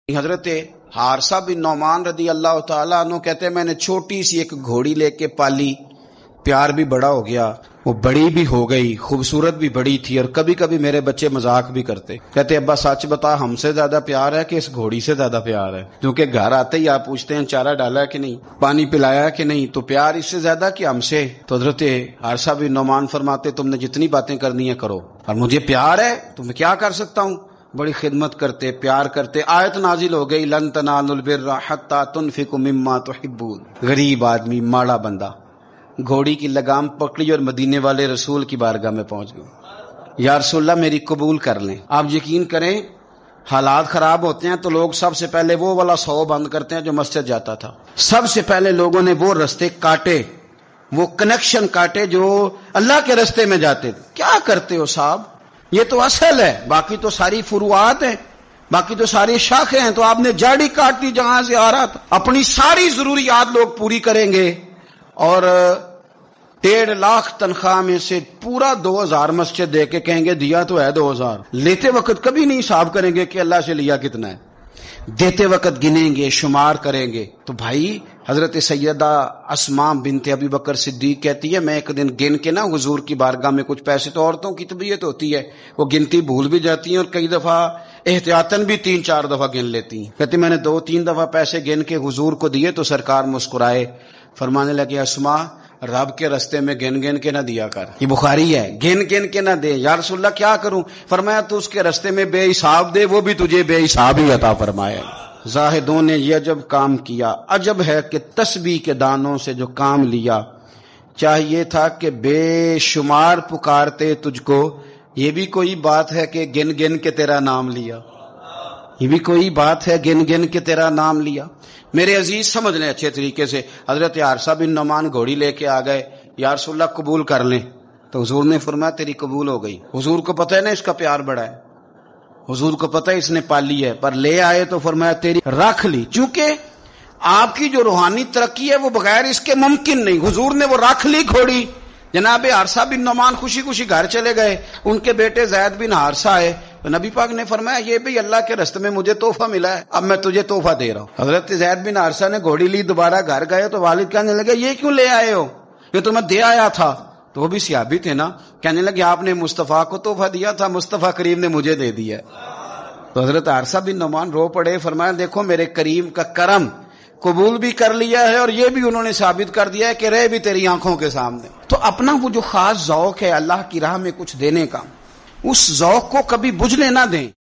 حضرت حارثہ بن نعمان رضی اللہ تعالیٰ عنہ کہتے ہیں میں نے چھوٹی سی ایک گھوڑی لے کے پالی، پیار بھی بڑا ہو گیا، وہ بڑی بھی ہو گئی، خوبصورت بھی بڑی تھی، اور کبھی کبھی میرے بچے مذاق بھی کرتے، کہتے ابا سچ بتا ہم سے زیادہ پیار ہے کہ اس گھوڑی سے زیادہ پیار ہے؟ کیونکہ گھر آتے ہی آپ پوچھتے ہیں چارہ ڈالا ہے کہ نہیں، پانی پلایا ہے کہ نہیں، تو پیار اس سے زیادہ کہ ہم سے؟ تو حضرت حارثہ بن نعمان فرماتے تم نے جتنی باتیں کرنی ہیں کرو، اور مجھے پیار ہے تو میں کیا کر سکتا ہوں؟ بڑی خدمت کرتے، پیار کرتے، آیت نازل ہو گئی لن تنالوا البر حتی تنفقوا مما تحبون۔ غریب آدمی، ماڑا بندہ، گھوڑی کی لگام پکڑی اور مدینے والے رسول کی بارگاہ میں پہنچ گئے، یا رسول اللہ میری قبول کر لیں۔ آپ یقین کریں حالات خراب ہوتے ہیں تو لوگ سب سے پہلے وہ والا 100 بند کرتے ہیں جو مسجد جاتا تھا، سب سے پہلے لوگوں نے وہ رستے کاٹے، وہ کنیکشن کاٹے جو اللہ کے رستے میں جاتے تھے۔ کیا کرتے ہو صاحب، یہ تو اصل ہے، باقی تو ساری فروعات ہیں، باقی تو ساری شاخیں ہیں، تو آپ نے جاڑی کاٹ دی جہاں سے آ رہا تھا۔ اپنی ساری ضروریات لوگ پوری کریں گے اور 1.5 لاکھ تنخواہ میں سے پورا 2000 مسجد دے کے کہیں گے دیا تو ہے 2000، لیتے وقت کبھی نہیں حساب کریں گے کہ اللہ سے لیا کتنا ہے، دیتے وقت گنیں گے، شمار کریں گے۔ تو بھائی حضرت سیدہ اسماء بنت ابی بکر صدیق کہتی ہے میں ایک دن گن کے نا حضور کی بارگاہ میں کچھ پیسے، تو عورتوں کی طبیعت ہوتی ہے وہ گنتی بھول بھی جاتی ہیں اور کئی دفعہ احتیاطاً بھی 3-4 دفعہ گن لیتی ہیں، کہتی میں نے 2-3 دفعہ پیسے گن کے حضور کو دیے تو سرکار مسکرائے، فرمانے لگے اسماء رب کے رستے میں گن گن کے نہ دیا کر، یہ بخاری ہے، گن گن کے نہ دے۔ یا رسول اللہ کیا کروں؟ فرمایا تو اس کے رستے میں بے حساب دے، وہ بھی تجھے بے حساب ہی عطا فرمائے۔ زاہدوں نے یہ عجب کام کیا، عجب ہے کہ تسبیح کے دانوں سے جو کام لیا، چاہیے تھا کہ بے شمار پکارتے تجھ کو، یہ بھی کوئی بات ہے کہ گن گن کے تیرا نام لیا، یہ بھی کوئی بات ہے گن گن کے تیرا نام لیا۔ میرے عزیز سمجھ لیں اچھے طریقے سے، حضرت حارثہ بن نعمان گھوڑی لے کے آ گئے، یا رسول اللہ قبول کر لیں، تو حضور نے فرمایا تیری قبول ہو گئی۔ حضور کو پتہ ہے نا اس کا پیار بڑا ہے، حضور کو پتہ ہے اس نے پالی ہے، پر لے آئے تو فرمایا تیری رکھ لی، چونکہ آپ کی جو روحانی ترقی ہے وہ بغیر اس کے ممکن نہیں۔ حضور نے وہ رکھ لی گھوڑی، جناب حارثہ بن نعمان خوشی خوشی گھر چلے گئے، ان کے بیٹے زید بن حارثہ آئے، تو نبی پاک نے فرمایا یہ بھی اللہ کے رستے میں مجھے تحفہ ملا ہے، اب میں تجھے تحفہ دے رہا ہوں۔ حضرت زید بن حارثہ نے گھوڑی لی، دوبارہ گھر گئے تو والد کہنے لگے یہ کیوں لے آئے ہو؟ یہ تو میں دے آیا تھا، تو وہ بھی صحابی تھے نا، کہنے لگے آپ نے مصطفیٰ کو تحفہ دیا تھا، مصطفیٰ کریم نے مجھے دے دیا۔ تو حضرت حارثہ بن نعمان رو پڑے، فرمایا دیکھو میرے کریم کا کرم، قبول بھی کر لیا ہے اور یہ بھی انہوں نے ثابت کر دیا ہے کہ رہے بھی تیری آنکھوں کے سامنے۔ تو اپنا وہ جو خاص ذوق ہے اللہ کی راہ میں کچھ دینے کا، اس ذوق کو کبھی بجھنے نہ دیں۔